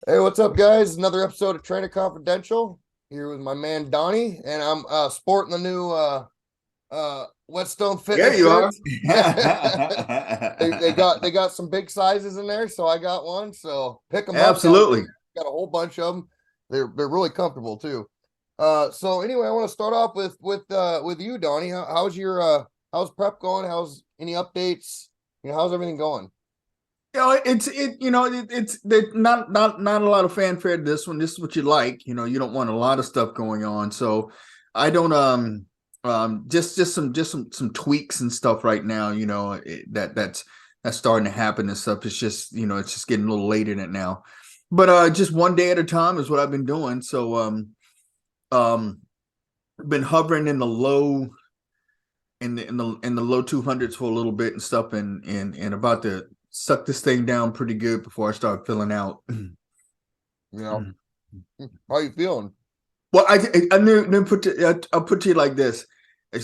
Hey, what's up, guys? Another episode of Trainer Confidential here with my man Donnie, and I'm sporting the new Whetstone There Fitness you are. shirts. They got some big sizes in there, so I got one. So pick them up down Absolutely. there. Got a whole bunch of them. They're really comfortable too. So anyway, I want to start off with you, Donnie. How's your how's prep going? How's any updates? How's everything going? It's not a lot of fanfare to this one. This is what you like. You don't want a lot of stuff going on. So I don't just some tweaks and stuff right now. That's starting to happen and stuff. It's just getting a little late in it now. But just one day at a time is what I've been doing. So um been hovering in the low 200s for a little bit and stuff, and about to suck this thing down pretty good before I start filling out. You know, how you feeling? Well, I'll put to you like this. I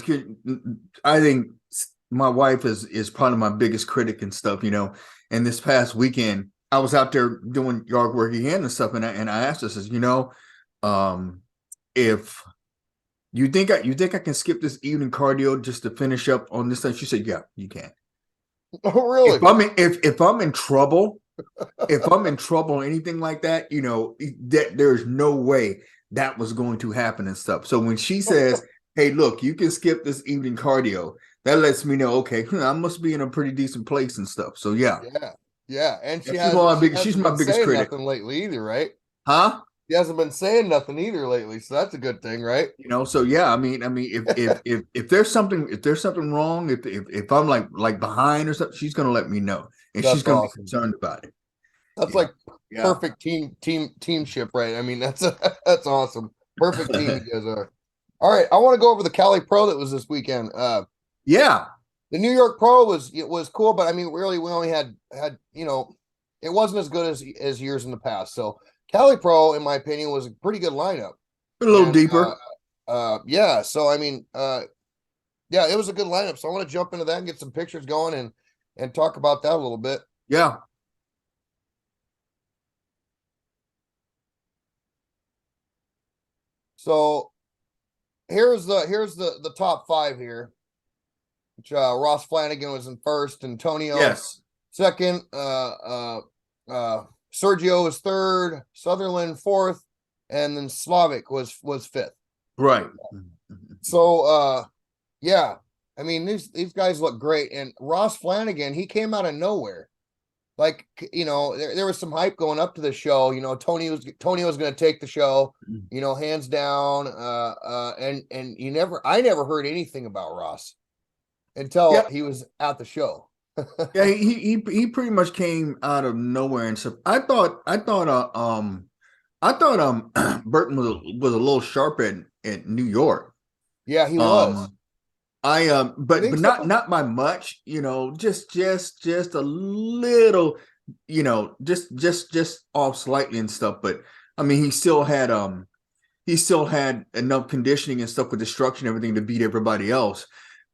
think my wife is probably my biggest critic and stuff. And this past weekend, I was out there doing yard work again and stuff, and I asked her, says, if you think I can skip this evening cardio just to finish up on this thing? She said, yeah, you can. Oh, If really? I'm in, if I'm in trouble, if I'm in trouble or anything like that, that there's no way that was going to happen and stuff. So when she says, "Hey, look, you can skip this evening cardio," that lets me know, okay, I must be in a pretty decent place and stuff. So yeah, Yeah, yeah, and yeah, she has she she's hasn't my been biggest saying critic, nothing lately either, right? huh? She hasn't been saying nothing either lately, so that's a good thing, right? So yeah, I mean, if there's something wrong, if I'm like behind or something, she's gonna let me know, and she's That's gonna be awesome. concerned about it. That's Yeah, like yeah, perfect teamship, right? I mean, that's awesome. Perfect team you guys are. All right, I want to go over the Cali Pro that was this weekend. yeah. The New York Pro was cool, but I mean, really, we only had it wasn't as good as years in the past. So Cali Pro, in my opinion, was a pretty good lineup, A little and deeper. yeah. So I mean, yeah, it was a good lineup. So I want to jump into that and get some pictures going and talk about that a little bit. Yeah. So here's the top five here. Which Ross Flanagan was in first, Antonio Yes. second, Sergio was third, Sutherland fourth, and then Slavic was fifth. Right. So yeah, I mean these guys look great, and Ross Flanagan, he came out of nowhere. Like, there was some hype going up to the show. Tony was going to take the show, hands down. And I never heard anything about Ross until Yeah. he was at the show. Yeah. He pretty much came out of nowhere and stuff. I thought Burton was a little sharp at New York. Yeah, he was. Um, I You but think but not so? not by much. Just a little. Just off slightly and stuff. But I mean, he still had enough conditioning and stuff with the structure and everything to beat everybody else.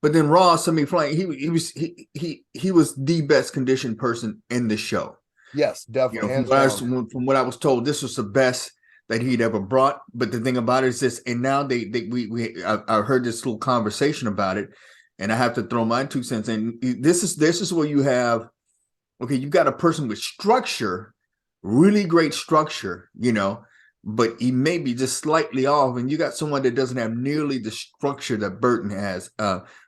But then Ross, I mean, Frank, he was the best conditioned person in the show. Yes, definitely, From hands what I was down. from what I was told, this was the best that he'd ever brought. But the thing about it is this, and now I heard this little conversation about it, and I have to throw my 2 cents in. This is where you have, okay, you got a person with structure, really great structure, but he may be just slightly off, and you got someone that doesn't have nearly the structure that Burton has.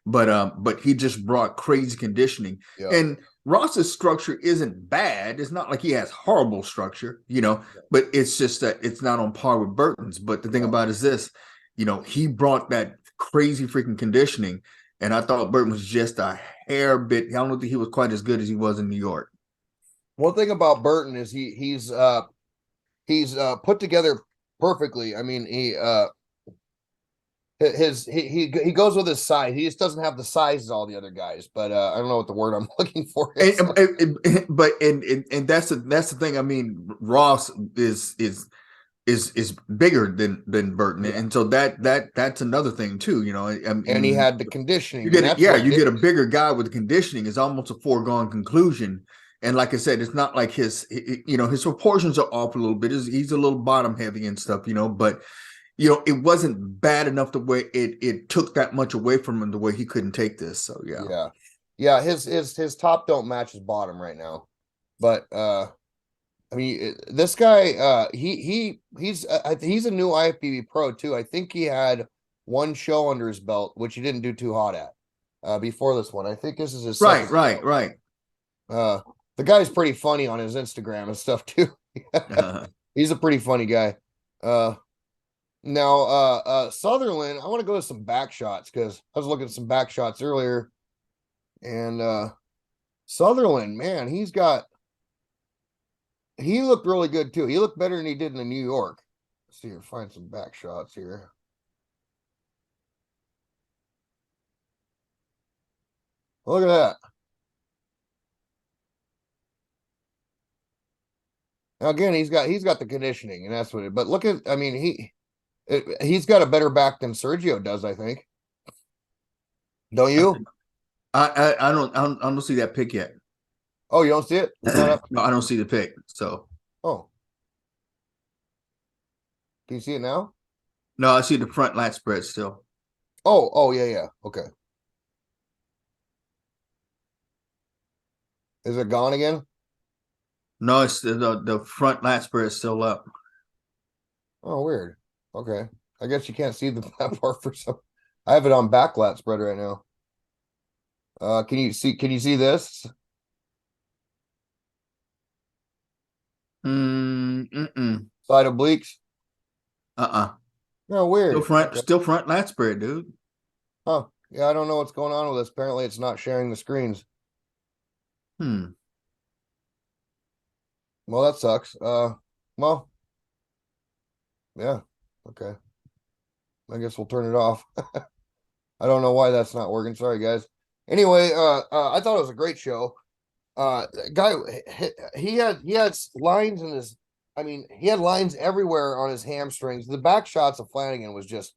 But he just brought crazy conditioning. Yeah. And Ross's structure isn't bad. It's not like he has horrible structure, but it's just that it's not on par with Burton's. But the thing Yeah. about it is this, he brought that crazy freaking conditioning, and I thought Burton was just a hair bit. I don't think he was quite as good as he was in New York. One thing about Burton is he's put together perfectly. I mean, he goes with his size. He just doesn't have the size as all the other guys. But I don't know what the word I'm looking for And, is. but that's the thing. I mean, Ross is bigger than Burton, Yeah, and so that's another thing too. I and he mean, had the you conditioning, and get it. that's Yeah, what you did get a it. bigger guy with conditioning is almost a foregone conclusion. And like I said, it's not like his proportions are off a little bit. He's a little bottom heavy and stuff, but it wasn't bad enough the way it took that much away from him the way he couldn't take this. So yeah. Yeah. Yeah, his top don't match his bottom right now. But I mean, this guy, he's a new IFBB pro too. I think he had one show under his belt, which he didn't do too hot at before this one. I think this is his Right, second right, show. right. The guy's pretty funny on his Instagram and stuff too. He's a pretty funny guy. Now, Sutherland, I want to go to some back shots because I was looking at some back shots earlier, and Sutherland, man, he looked really good too. He looked better than he did in the New York. Let's see here, find some back shots here. Look at that. Now again, he's got the conditioning, and that's what it. But look at, I mean, he's got a better back than Sergio does, I think. Don't you? I don't see that pick yet. Oh, you don't see it? It's not up. No, I don't see the pick. So Oh, can you see it now? no, I see the front lat spread still. Oh, yeah, yeah. Okay. Is it gone again? No, it's the front lat spread is still up. Oh, weird. Okay. I guess you can't see that part for some. I have it on back lat spread right now. Can you see this? Side obliques? Uh-uh. No, weird. Okay. Still front lat spread, dude. Huh. Yeah, I don't know what's going on with this. Apparently it's not sharing the screens. Well, that sucks. Well, yeah. Okay. I guess we'll turn it off. I don't know why that's not working. Sorry, guys. Anyway, I thought it was a great show. Guy, he had lines in his. I mean, he had lines everywhere on his hamstrings. The back shots of Flanagan was just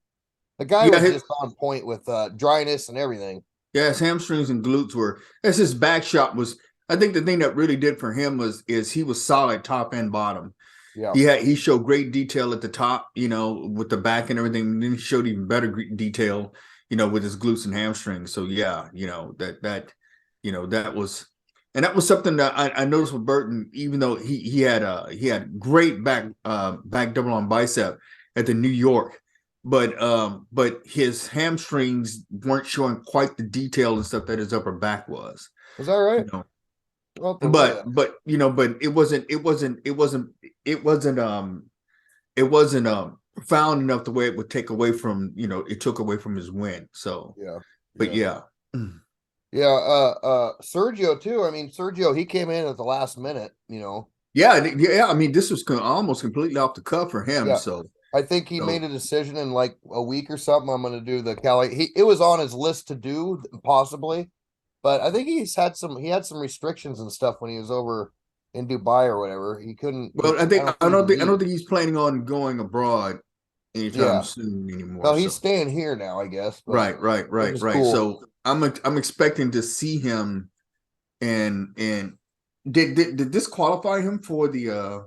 the guy Yeah, was just on point with dryness and everything. yeah, his hamstrings and glutes were. As his back shot was. I think the thing that really did for him is he was solid top and bottom. Yeah, He showed great detail at the top, with the back and everything. And then he showed even better detail, with his glutes and hamstrings. So yeah, that was, and that was something that I noticed with Burton. Even though he had great back double on bicep at the New York, but his hamstrings weren't showing quite the detail and stuff that his upper back was. was that right? Well, But it wasn't profound enough the way it would take away from it took away from his win. So yeah, but yeah. Sergio too. I mean, Sergio, he came in at the last minute. Yeah. I mean, this was almost completely off the cuff for him. Yeah. So I think he made a decision in like a week or something. I'm going to do the Cali. It was on his list to do possibly, but I think he had some restrictions and stuff when he was over in Dubai or whatever. He couldn't. Well, I don't think he's planning on going abroad anytime soon anymore. No, he's staying here now, I guess. Right. Cool. So I'm expecting to see him, and did this qualify him for the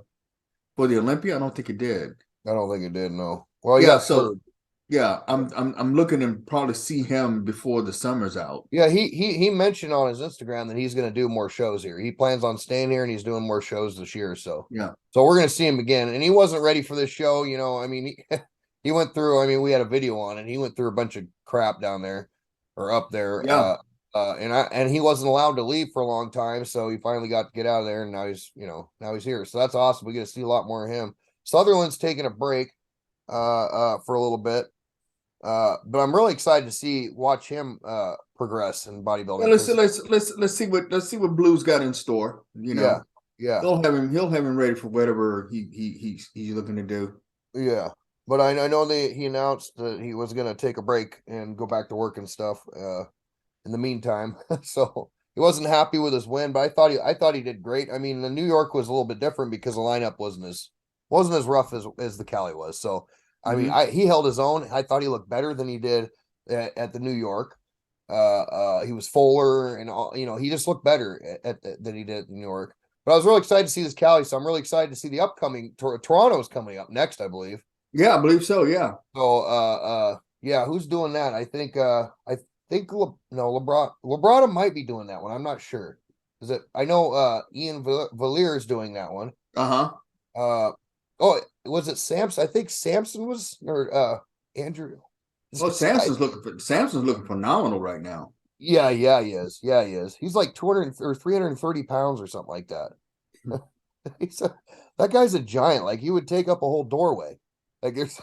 Olympia? I don't think it did. I don't think it did. No. Well, yeah. So yeah, I'm looking to probably see him before the summer's out. Yeah, he mentioned on his Instagram that he's going to do more shows here. He plans on staying here and he's doing more shows this year. So yeah, so we're going to see him again. And he wasn't ready for this show. I mean, he went through. I mean, we had a video on it. He went through a bunch of crap down there or up there. Yeah. And he wasn't allowed to leave for a long time, so he finally got to get out of there, and now he's here. So that's awesome. We get to see a lot more of him. Sutherland's taking a break for a little bit. But I'm really excited to watch him progress in bodybuilding. Yeah, let's see what Blue's got in store. Yeah. He'll have him ready for whatever he's looking to do. Yeah. But I know he announced that he was gonna take a break and go back to work and stuff in the meantime. So he wasn't happy with his win, but I thought he did great. I mean, the New York was a little bit different because the lineup wasn't as rough as the Cali was. So I mean, he held his own. I thought he looked better than he did at the New York. He was fuller and all, he just looked better than he did in New York. But I was really excited to see this Cali, so I'm really excited to see the upcoming Toronto's coming up next, I believe. Yeah, I believe so. Yeah. So yeah, who's doing that? I think no, LeBron might be doing that one. I'm not sure. Is it? I know Ian Valier is doing that one. Uh-huh. Uh oh, was it Samson? I think Samson was, or Andrew. Well, Samson's looking phenomenal right now. Yeah, he is. Yeah, he is. He's like 200 or 330 pounds or something like that. He's that guy's a giant. Like he would take up a whole doorway. Like there's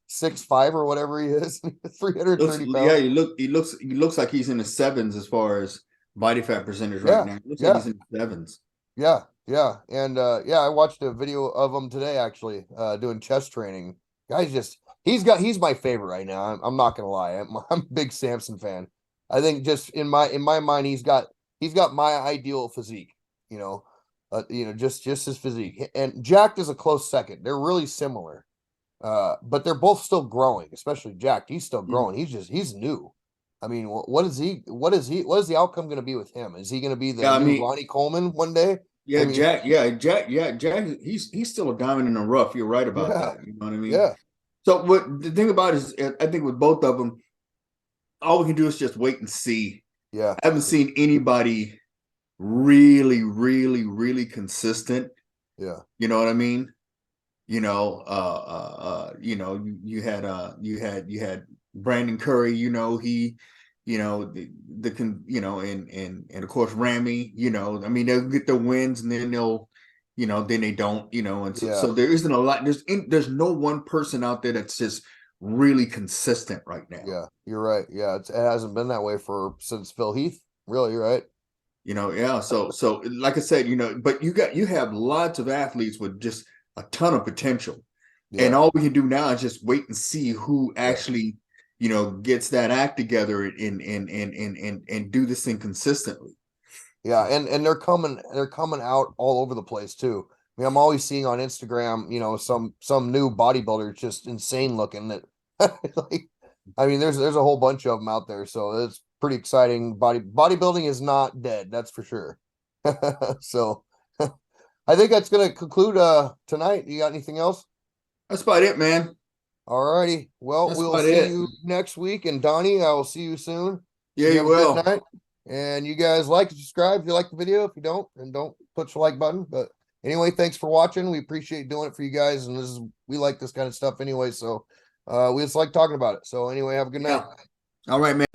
6'5" or whatever he is, 330 Yeah, pounds. he looks like he's in the sevens as far as body fat percentage right Yeah, now. He looks like yeah, he's in the sevens. yeah. And yeah, I watched a video of him today actually, doing chest training. Guy's just he's my favorite right now. I'm not gonna lie. I'm a big Samson fan. I think just in my mind, he's got my ideal physique, you know. Just his physique. And Jack is a close second. They're really similar. But they're both still growing, especially Jack. He's still Mm. growing. He's new. I mean, what is the outcome going to be with him? Is he going to be the Yeah, I new mean, Ronnie Coleman one day? I yeah, mean, Jack. He's still a diamond in the rough. You're right about yeah, that. You know what I mean? yeah, So what the thing about it is, I think with both of them, all we can do is just wait and see. yeah, I haven't seen anybody really, really, really consistent. yeah, You know what I mean? You had Brandon Curry, he, the can, and of course Ramy, I mean, they'll get their wins and then then they don't, and so yeah, there isn't a lot. There's no one person out there that's just really consistent right now. yeah. You're right. Yeah, it hasn't been that way since Phil Heath. Really, you're right. Yeah. So like I said, but you have lots of athletes with just a ton of potential. And Yeah, all we can do now is just wait and see who yeah, actually, gets that act together and do this thing consistently. yeah. And they're coming out all over the place too. I mean, I'm always seeing on Instagram, some new bodybuilder just insane looking that like, I mean, there's a whole bunch of them out there, so it's pretty exciting. Bodybuilding is not dead, that's for sure. So I think that's gonna conclude tonight. You got anything else? That's about it, man. All righty. Well, That's we'll about see it. you next week. And Donnie, I will see you soon. Yeah, You you have a good will. night. And you guys like and subscribe if you like the video. If you don't, then don't push the like button. But anyway, thanks for watching. We appreciate doing it for you guys. And we like this kind of stuff anyway. So we just like talking about it. So anyway, have a good night. Yeah. All right, man.